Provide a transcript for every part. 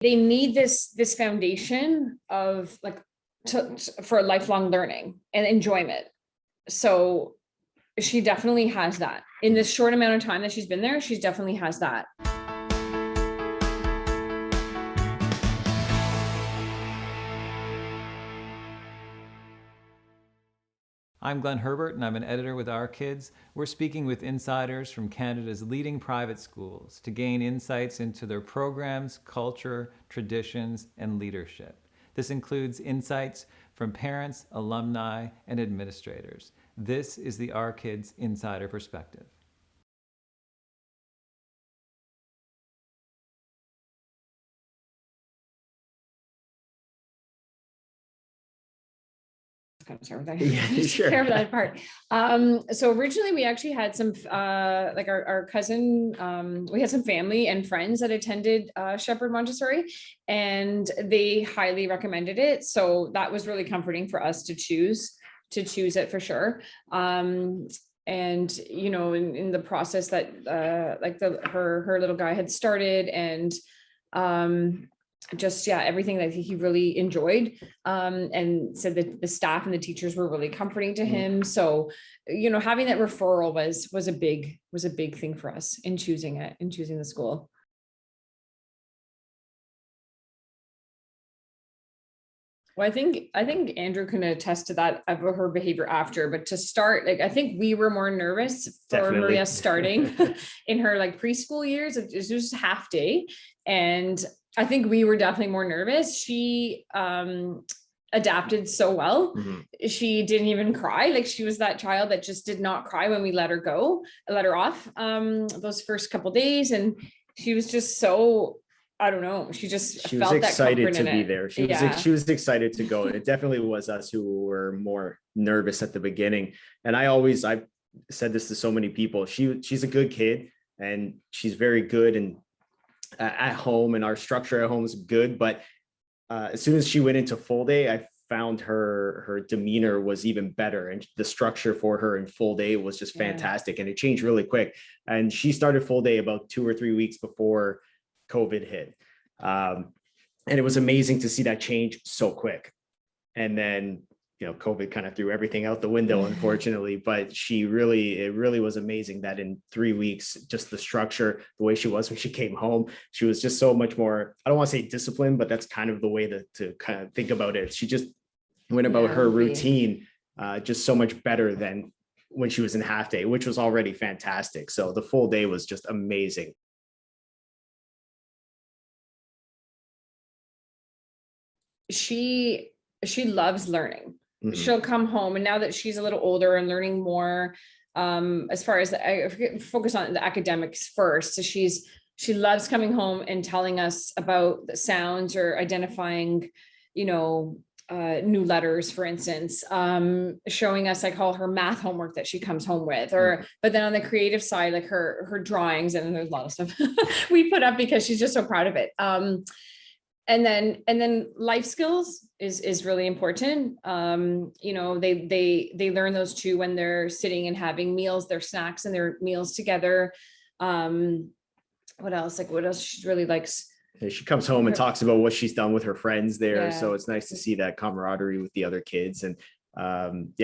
They need this foundation of like for lifelong learning and enjoyment. So she definitely has that. In this short amount of time that she's been there, she definitely has that. I'm Glenn Herbert, and I'm an editor with Our Kids. We're speaking with insiders from Canada's leading private schools to gain insights into their programs, culture, traditions, and leadership. This includes insights from parents, alumni, and administrators. This is the Our Kids Insider Perspective. Yeah, sure. Care of that part. So originally we actually had some like our cousin, we had some family and friends that attended Shepherd Montessori, and they highly recommended it. So that was really comforting for us to choose it for sure. And you know, in the process that like her little guy had started, and just everything that he really enjoyed, and said that the staff and the teachers were really comforting to him. So you know, having that referral was a big thing for us in choosing the school. Well, I think Andrew can attest to that of her behavior after, but to start, like, I think we were more nervous for Definitely. Maria starting in her like preschool years. It was just half day, and I think we were definitely more nervous. She adapted so well. Mm-hmm. She didn't even cry. Like, she was that child that just did not cry when we let her off those first couple days, and she was just so, I don't know. She was excited to be there. She was excited to go. It definitely was us who were more nervous at the beginning. And I've said this to so many people. She's a good kid, and she's very good and at home, and our structure at home is good. But as soon as she went into full day, I found her demeanor was even better, and the structure for her in full day was just fantastic. And it changed really quick. And she started full day about 2 or 3 weeks before COVID hit. And it was amazing to see that change so quick. And then, you know, COVID kind of threw everything out the window, unfortunately, but it really was amazing that in 3 weeks, just the structure, the way she was when she came home, she was just so much more, I don't want to say disciplined, but that's kind of the way to kind of think about it. She just went about her routine just so much better than when she was in half day, which was already fantastic. So the full day was just amazing. She loves learning. Mm-hmm. She'll come home, and now that she's a little older and learning more, as far as focus on the academics first. So she loves coming home and telling us about the sounds or identifying, you know, new letters, for instance, showing us like all her math homework that she comes home with, or, but then on the creative side, like her drawings, and there's a lot of stuff we put up because she's just so proud of it. And then life skills is really important. You know, they learn those too when they're sitting and having meals, their snacks and their meals together. What else she really likes? She comes home and talks about what she's done with her friends there. Yeah. So it's nice to see that camaraderie with the other kids. And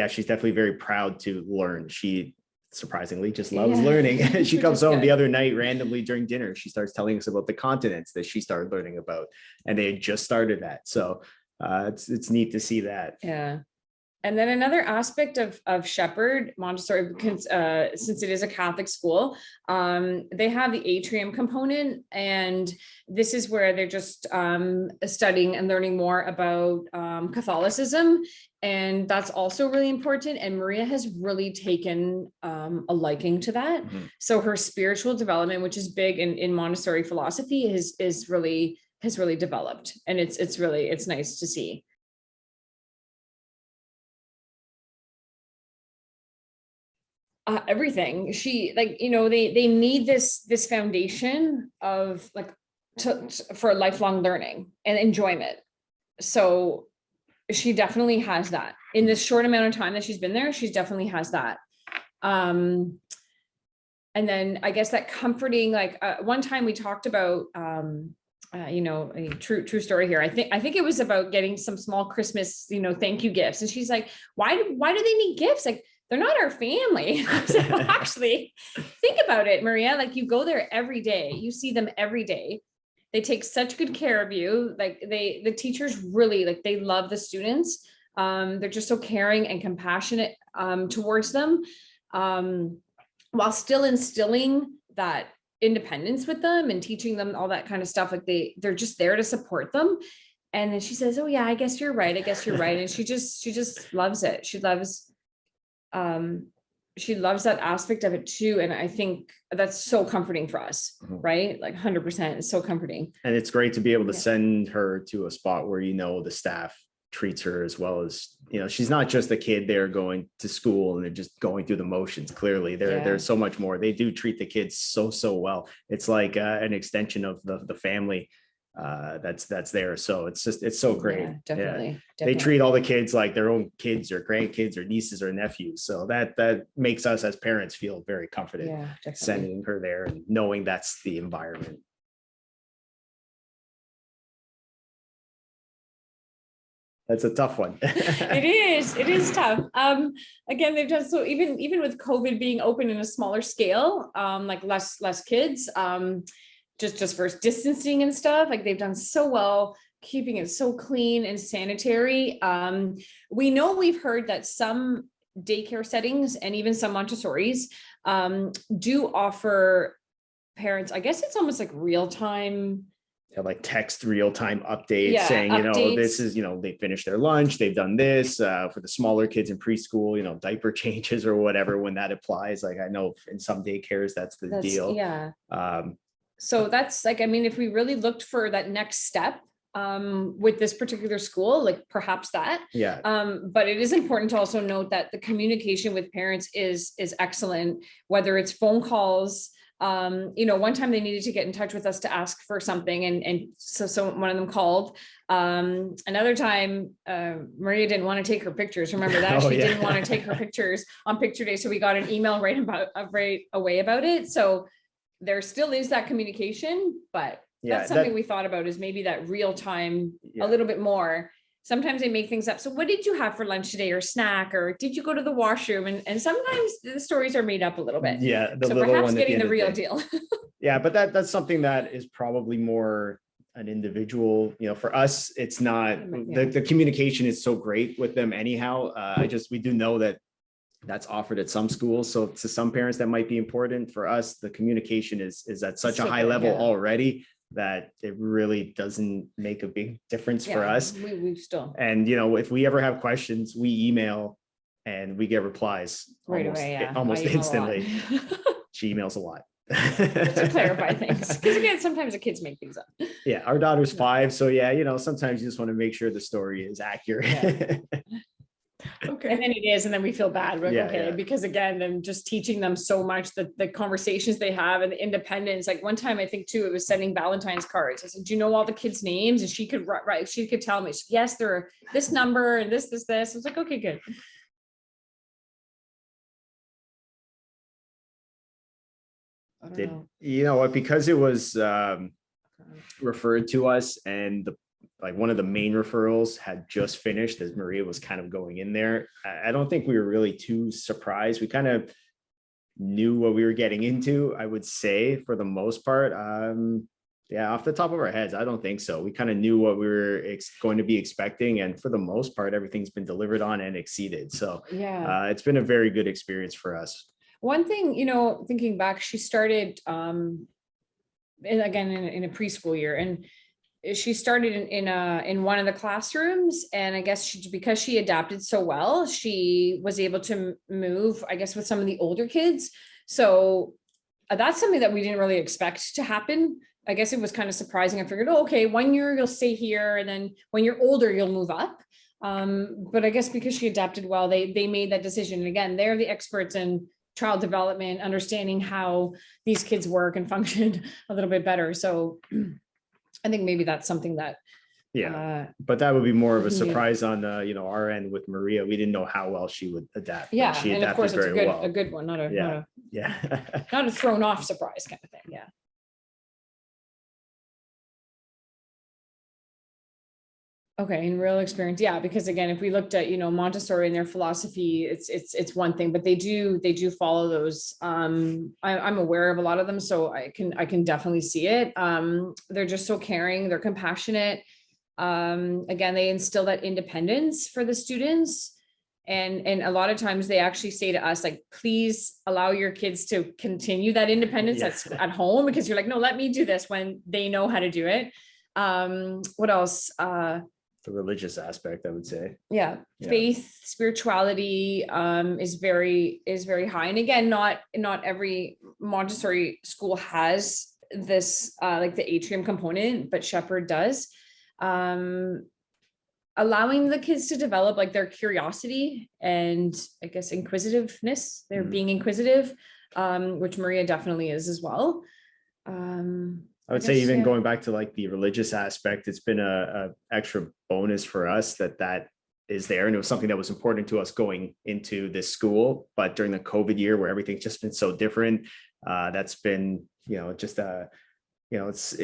she's definitely very proud to learn. She surprisingly just loves learning. She comes home the other night randomly during dinner. She starts telling us about the continents that she started learning about, and they had just started that. So it's neat to see that. Yeah. And then another aspect of Shepherd Montessori, since it is a Catholic school, they have the atrium component, and this is where they're just studying and learning more about Catholicism, and that's also really important. And Maria has really taken a liking to that. Mm-hmm. So her spiritual development, which is big in Montessori philosophy, has really developed, and it's nice to see. Everything. She, like, you know, they need this foundation of like for lifelong learning and enjoyment. So she definitely has that. In this short amount of time that she's been there, she definitely has that. And then I guess that comforting, like one time we talked about a true story here. I think it was about getting some small Christmas, thank you gifts. And she's like, why do they need gifts? Like, they're not our family. So actually, think about it, Maria. Like, you go there every day, you see them every day. They take such good care of you. Like, the teachers really, like, they love the students. They're just so caring and compassionate towards them, while still instilling that independence with them and teaching them all that kind of stuff. Like, they're just there to support them. And then she says, oh yeah, I guess you're right. And she just loves it. She loves that aspect of it too. And I think that's so comforting for us, right? Like 100%. It's so comforting. And it's great to be able to send her to a spot where, the staff treats her as well as, she's not just a kid there going to school and they're just going through the motions. Clearly there's so much more. They do treat the kids so well. It's like an extension of the family that's there. So it's so great. Yeah, definitely. They treat all the kids like their own kids or grandkids or nieces or nephews. So that makes us as parents feel very confident sending her there and knowing that's the environment. That's a tough one. It is tough. Again, they've done so even with COVID being open in a smaller scale, like less kids, just for distancing and stuff, like they've done so well keeping it so clean and sanitary. We've heard that some daycare settings and even some Montessori's do offer parents, I guess it's almost like real-time, like text real-time updates saying, this is, they finished their lunch, they've done this for the smaller kids in preschool, diaper changes or whatever, when that applies. Like, I know in some daycares, that's the deal. Yeah. So that's like, I mean, if we really looked for that next step with this particular school, like perhaps that, but it is important to also note that the communication with parents is excellent, whether it's phone calls. One time they needed to get in touch with us to ask for something, and so one of them called. Another time, Maria didn't want to take her pictures. Remember that? She didn't want to take her pictures on picture day, so we got an email right away about it. So there still is that communication, but that's something we thought about, is maybe that real time a little bit more. Sometimes they make things up. So what did you have for lunch today, or snack, or did you go to the washroom? And sometimes the stories are made up a little bit. Yeah. So perhaps getting the real deal. Yeah, but that's something that is probably more an individual, for us, it's not, the communication is so great with them anyhow. We do know that that's offered at some schools. So to some parents that might be important. For us, the communication is at such a high level already that it really doesn't make a big difference for us. We still, and if we ever have questions, we email and we get replies right away, almost instantly. She emails a lot. Just to clarify things, because again, sometimes the kids make things up. Yeah, our daughter's 5, so sometimes you just want to make sure the story is accurate. Okay. And then it is, and then we feel bad. Because again, I'm just teaching them so much, that the conversations they have and the independence. Like one time, I think too, it was sending Valentine's cards. I said, do you know all the kids' names? And she could write, she could tell me, yes, they're this number and this. I was like, okay, good. Because it was referred to us, and one of the main referrals had just finished as Maria was kind of going in there, I don't think we were really too surprised. We kind of knew what we were getting into, I would say, for the most part. Off the top of our heads, I don't think so. We kind of knew what we were going to be expecting, and for the most part, everything's been delivered on and exceeded. So it's been a very good experience for us. One thing, thinking back, she started in a preschool year, and she started in one of the classrooms, and I guess because she adapted so well, she was able to move, I guess, with some of the older kids. So that's something that we didn't really expect to happen. I guess it was kind of surprising. I figured, okay, 1 year you'll stay here, and then when you're older, you'll move up. But I guess because she adapted well, they made that decision. And again, they're the experts in child development, understanding how these kids work and function a little bit better. So I think maybe that's something that, but that would be more of a surprise on our end with Maria. We didn't know how well she would adapt. Yeah, she and adapted of course it's very well. A good one, not a not a thrown off surprise kind of thing. Yeah. Okay, in real experience, yeah, because again, if we looked at, Montessori and their philosophy, it's one thing, but they do follow those. I'm aware of a lot of them, so I can definitely see it. They're just so caring, they're compassionate. Again, they instill that independence for the students. And a lot of times they actually say to us, like, please allow your kids to continue that independence at home, because you're like, no, let me do this, when they know how to do it. What else? The religious aspect, I would say. Yeah. Faith, spirituality, is very high. And again, not every Montessori school has this, like the atrium component, but Shepherd does. Allowing the kids to develop like their curiosity and, I guess, inquisitiveness. They're being inquisitive, which Maria definitely is as well. I would say even going back to like the religious aspect, it's been a extra bonus for us that is there. And it was something that was important to us going into this school. But during the COVID year, where everything's just been so different, that's been, just it's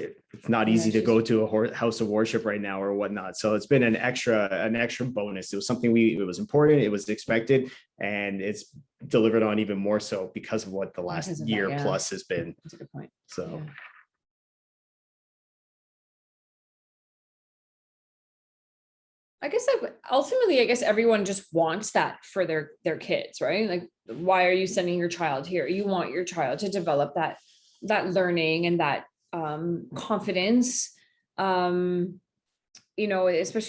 not easy to go to a house of worship right now or whatnot. So it's been an extra bonus. It was something it was important, it was expected, and it's delivered on even more so because of what the last year plus has been. That's a good point. So. Yeah. I guess ultimately, everyone just wants that for their kids, right? Like, why are you sending your child here? You want your child to develop that learning and that confidence. Especially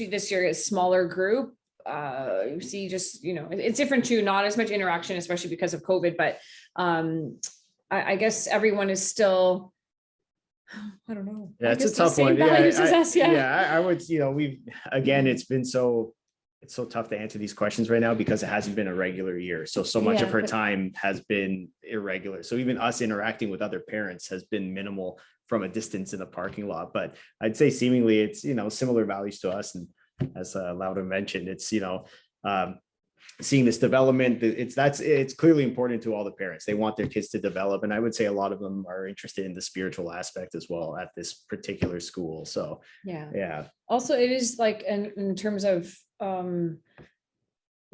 this year, a smaller group. You see, just it's different too. Not as much interaction, especially because of COVID. But I guess everyone is still. I don't know. Yeah, it's a tough one. I would, it's so tough to answer these questions right now because it hasn't been a regular year. So much of her time has been irregular. So even us interacting with other parents has been minimal from a distance in the parking lot. But I'd say seemingly it's, similar values to us. And as Laura mentioned, it's, seeing this development, it's clearly important to all the parents. They want their kids to develop, and I would say a lot of them are interested in the spiritual aspect as well at this particular school. So yeah. Also, it is like in terms of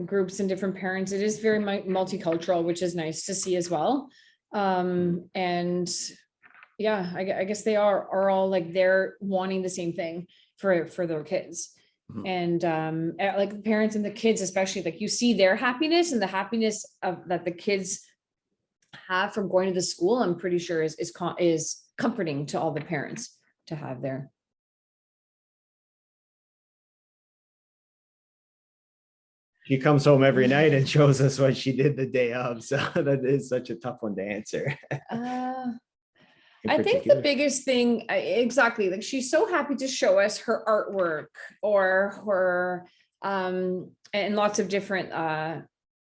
groups and different parents, it is very multicultural, which is nice to see as well. And yeah, I guess they are all like they're wanting the same thing for their kids. And like the parents and the kids, especially, like you see their happiness and the happiness that the kids have from going to the school. I'm pretty sure is comforting to all the parents to have there. She comes home every night and shows us what she did the day of. So that is such a tough one to answer. I think the biggest thing, exactly, like she's so happy to show us her artwork or her, and lots of different,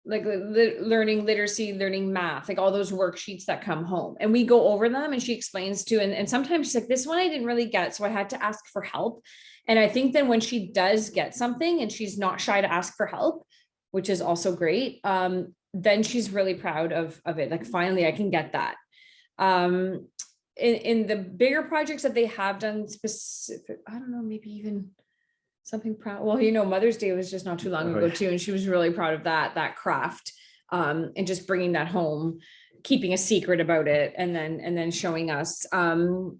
like learning literacy, learning math, like all those worksheets that come home, and we go over them and she explains to, and sometimes she's like, this one I didn't really get, so I had to ask for help. And I think then when she does get something and she's not shy to ask for help, which is also great, then she's really proud of it. Like, finally, I can get that. In the bigger projects that they have done specific, I don't know, maybe even something proud. Well, Mother's Day was just not too long ago too. And she was really proud of that craft, and just bringing that home, keeping a secret about it, and then showing us. And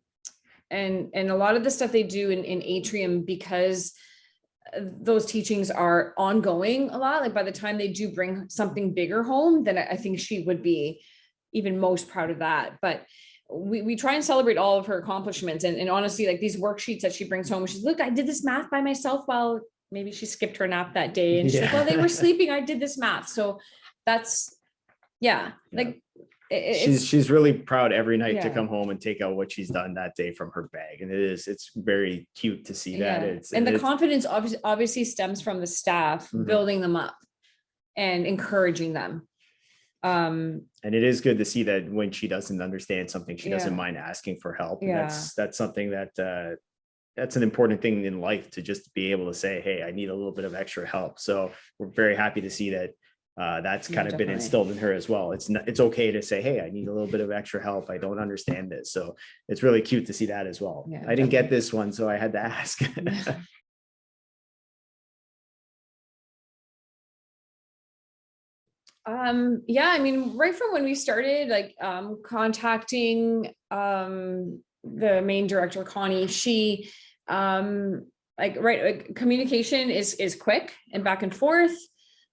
a lot of the stuff they do in Atrium, because those teachings are ongoing a lot, like by the time they do bring something bigger home, then I think she would be even most proud of that. But we try and celebrate all of her accomplishments, and honestly, like these worksheets that she brings home, she's, look, I did this math by myself while maybe she skipped her nap that day, and she's like, well, they were sleeping, I did this math. So that's like she's really proud every night to come home and take out what she's done that day from her bag, and it's very cute to see that. The confidence obviously stems from the staff building them up and encouraging them. And it is good to see that when she doesn't understand something, she doesn't mind asking for help. And that's something that's an important thing in life, to just be able to say, hey, I need a little bit of extra help. So we're very happy to see that that's kind of been instilled in her as well. It's okay to say, hey, I need a little bit of extra help, I don't understand this. So it's really cute to see that as well. I didn't get this one, so I had to ask. Yeah, I mean, right from when we started, like, contacting, the main director, Connie, she, like communication is quick and back and forth.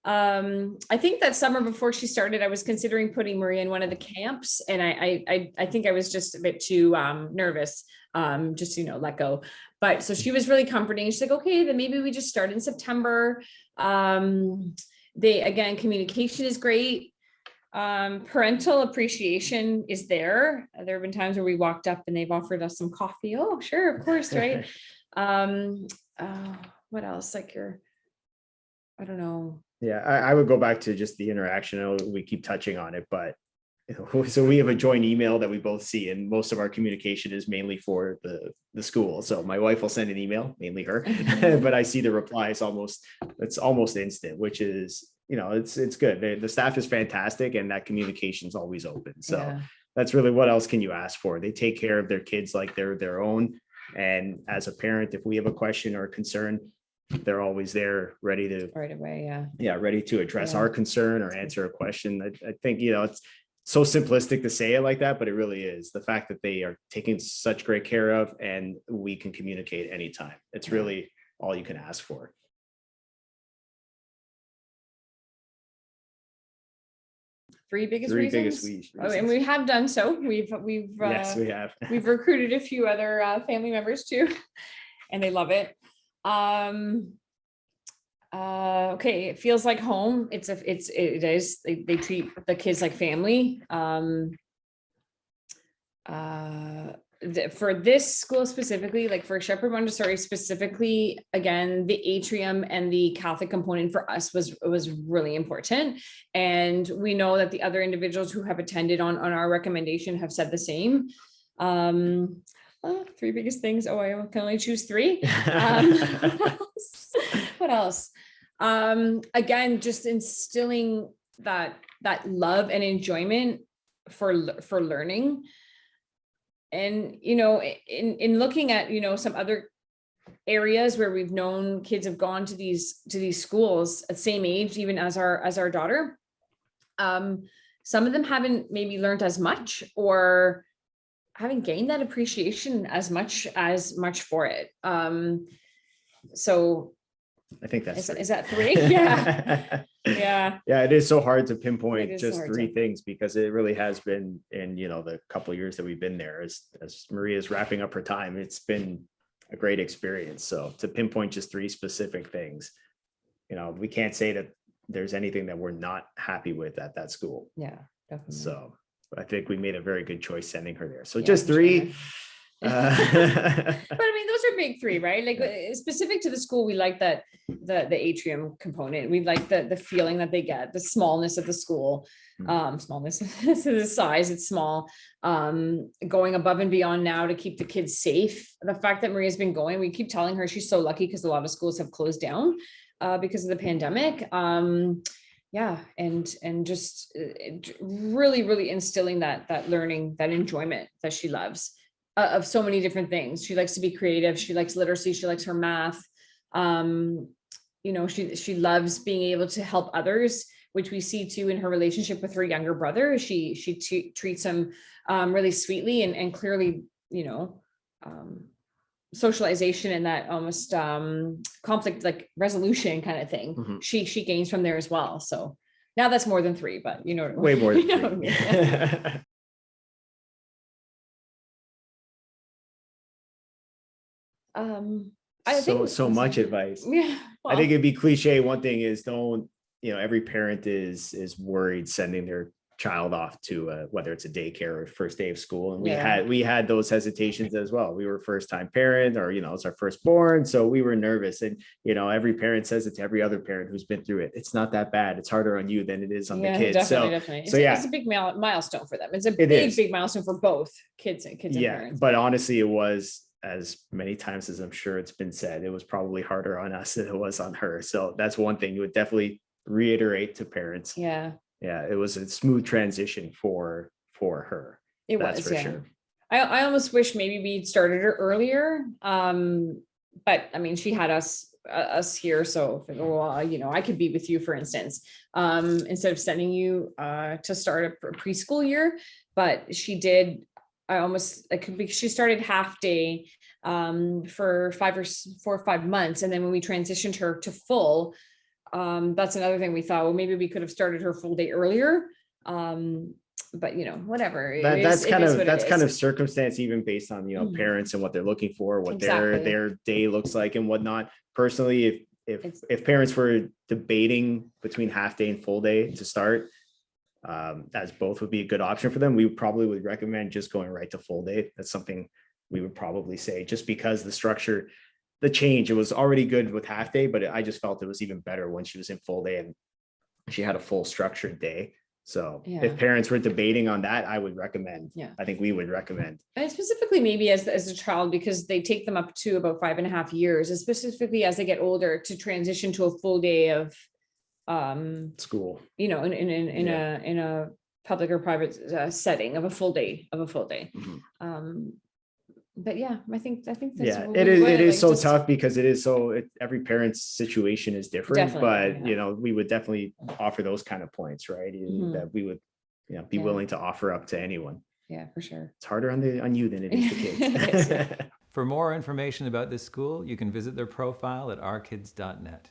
I think that summer before she started, I was considering putting Maria in one of the camps, and I think I was just a bit too, nervous, just, let go. But so she was really comforting. She's like, okay, then maybe we just start in September. Again, communication is great. Parental appreciation is there. There have been times where we walked up and they've offered us some coffee. Oh, sure, of course, right? What else? Like I don't know. Yeah, I would go back to just the interaction. I know we keep touching on it, but so we have a joint email that we both see, and most of our communication is mainly for the school. So my wife will send an email, mainly her, but I see the replies it's almost instant, which is, it's good. The staff is fantastic, and that communication is always open. So Yeah. that's really, what else can you ask for? They take care of their kids like they're their own. And as a parent, if we have a question or a concern, they're always there, ready to Right away. Yeah. yeah, ready to address Yeah. our concern or answer a question. I think, it's so simplistic to say it like that, but it really is. The fact that they are taken such great care of, and we can communicate anytime. It's really all you can ask for. Three biggest Three reasons. biggest reasons. Oh, and we have done so. We've Yes, we have. we've recruited a few other family members too, and they love it. Okay, it feels like home. It is. They treat the kids like family. For this school specifically, like for Shepherd Montessori specifically, again, the atrium and the Catholic component for us was really important. And we know that the other individuals who have attended on our recommendation have said the same. Three biggest things. Oh, I can only choose three. What else? Again, just instilling that love and enjoyment for learning. And, in looking at, some other areas where we've known kids have gone to these schools at the same age, even as our daughter, some of them haven't maybe learned as much, or haven't gained that appreciation as much for it. So I think that's is that three? Yeah. Yeah. Yeah, it is so hard to pinpoint just hard three things, because it really has been in, the couple of years that we've been there, as Maria's wrapping up her time. It's been a great experience. So to pinpoint just three specific things, we can't say that there's anything that we're not happy with at that school. Yeah, definitely. So I think we made a very good choice sending her there. So Yeah, just three. But I mean, those are big three, right? Like specific to the school, we like that the atrium component. We like the feeling that they get, the smallness of the school, smallness, the size, it's small, going above and beyond now to keep the kids safe. The fact that Maria's been going, we keep telling her she's so lucky, because a lot of schools have closed down because of the pandemic. Yeah, and just really instilling that learning, that enjoyment that she loves. Of so many different things. She likes to be creative. She likes literacy. She likes her math. She loves being able to help others, which we see too in her relationship with her younger brother. She treats him really sweetly and clearly, socialization and that almost conflict like resolution kind of thing. Mm-hmm. She gains from there as well. So now that's more than three, but way more than three. So much advice. Yeah. Well, I think it'd be cliche. One thing is, don't, every parent is worried sending their child off to whether it's a daycare or first day of school. And we had those hesitations as well. We were first time parent, or, it's our firstborn. So we were nervous, and, every parent says it to every other parent who's been through it. It's not that bad. It's harder on you than it is on the kids. Definitely. It's a big milestone for them. It's a big milestone for both kids and parents. But honestly, it was, as many times as I'm sure it's been said, it was probably harder on us than it was on her. So that's one thing you would definitely reiterate to parents. Yeah. It was a smooth transition for her. That's for sure. I almost wish maybe we'd started her earlier. but I mean, she had us here. So, well, you know, I could be with you, for instance, instead of sending you to start a preschool year. But she did, she started half day for 4 or 5 months. And then when we transitioned her to full, that's another thing we thought, well, maybe we could have started her full day earlier. But you know, whatever. That's kind of circumstance, even based on, you know, parents and what they're looking for, what their day looks like and whatnot. Personally, if parents were debating between half day and full day to start, as both would be a good option for them, we probably would recommend just going right to full day. That's something we would probably say, just because the structure, the change, it was already good with half day, but I just felt it was even better when she was in full day and she had a full structured day. So if parents were debating on that, I would recommend, I think we would recommend. And specifically maybe as a child, because they take them up to about 5.5 years, and specifically as they get older, to transition to a full day of school, you know, in a public or private setting of a full day. But I think that's it is so tough, because every parent's situation is different. But you know, we would definitely offer those kind of points, right? That we would, you know, be willing to offer up to anyone. Yeah, for sure. It's harder on you than it is the kids. For more information about this school, you can visit their profile at ourkids.net.